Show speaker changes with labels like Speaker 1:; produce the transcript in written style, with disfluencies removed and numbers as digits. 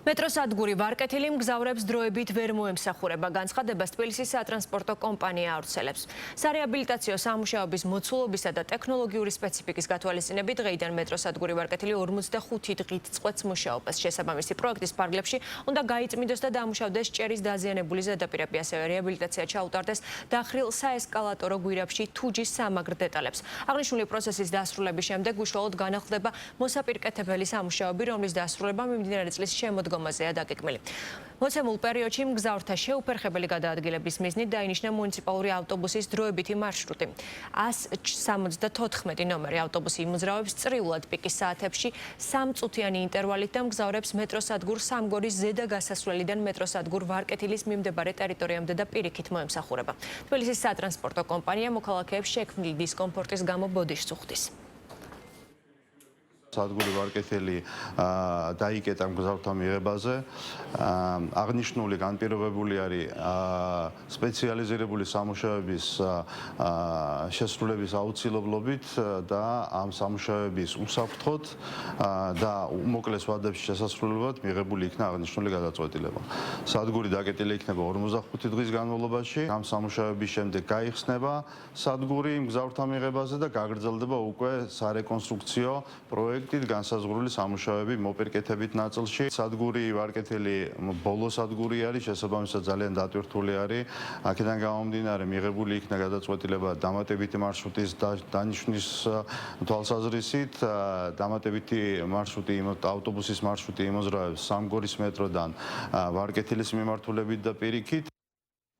Speaker 1: მეტროსადგური ვარკეთილი მგზავრებს დროებით ვერ მოემსახურება, განცხადებას თბილისის სატრანსპორტო კომპანია ავრცელებს. სარეაბილიტაციო სამუშაოების მოცულობისა და ტექნოლოგიური სპეციფიკის გათვალისწინებით დღეიდან მეტროსადგური ვარკეთილი 45 დღით წყვეტს მუშაობას. შესაბამისი პროექტის ფარგლებში უნდა გაიწმინდოს და დამუშავდეს ჭერის დაზიანებული ზედაპირები, ასევე რეაბილიტაცია ჩაუტარდეს დახრილ საესკალატორო გვირაბში თუჯის სამაგრ დეტალებს. აღნიშნული პროცესის დასრულების შემდეგ უშუალოდ განახლდება მოსაპირკეთებელი სამუშაოები, რომლის დასრულება მიმდინარე წლის შემოდგომაზეა დაგეგმილი. მოცემულ პერიოდში მგზავრთა შეუფერხებელი გადაადგილების მიზნით დაინიშნა მუნიციპალური ავტობუსის დროებითი მარშრუტი. 174 ნომერი ავტობუსი იმოძრავებს წრიულად პიკის საათებში 3 წუთიანი ინტერვალით და მგზავრებს მეტროსადგურ სამგორის ზედა გასასვლელიდან მეტროსადგურ ვარკეთილის მიმდებარე ტერიტორიამდე და პირიქით მოემსახურება. თბილისის სატრანსპორტო კომპანია მოქალაქეებს შექმნილი დისკომფორტის გამო ბოდიშს უხდის.
Speaker 2: სადგური ვარკეთილი დაიკეტა მგზავრთა მიღებაზე. აღნიშნული განპირობებული არის სპეციალიზირებული სამუშაოების შესრულების აუცილებლობით და ამ სამუშაოების უსაფრთხოდ და უმოკლეს ვადებში შესასრულებლად მიღებული იქნა აღნიშნული გადაწყვეტილება. სადგური დაკეტილი იქნება 45 დღის განმავლობაში. ამ სამუშაოების შემდეგ გაიხსნება სადგური მგზავრთა მიღებაზე და გაგრძელდება უკვე სარეკონსტრუქციო პროექტი. განსაზღვრული სამუშაოები მოპირკეთებით ნაწილში. სადგური ვარკეთილი ბოლო სადგური არის, შესაბამისად ძალიან დატვირთული არის. აქედან გამომდინარე მიღებული იქნა გადაწყვეტილება დამატებითი მარშრუტის დანიშნვის თვალსაზრისით. დამატებითი მარშრუტი ავტობუსის მარშრუტი იმოძრავებს სამგორის მეტროდან ვარკეთილის მიმართულებით და პირიქით.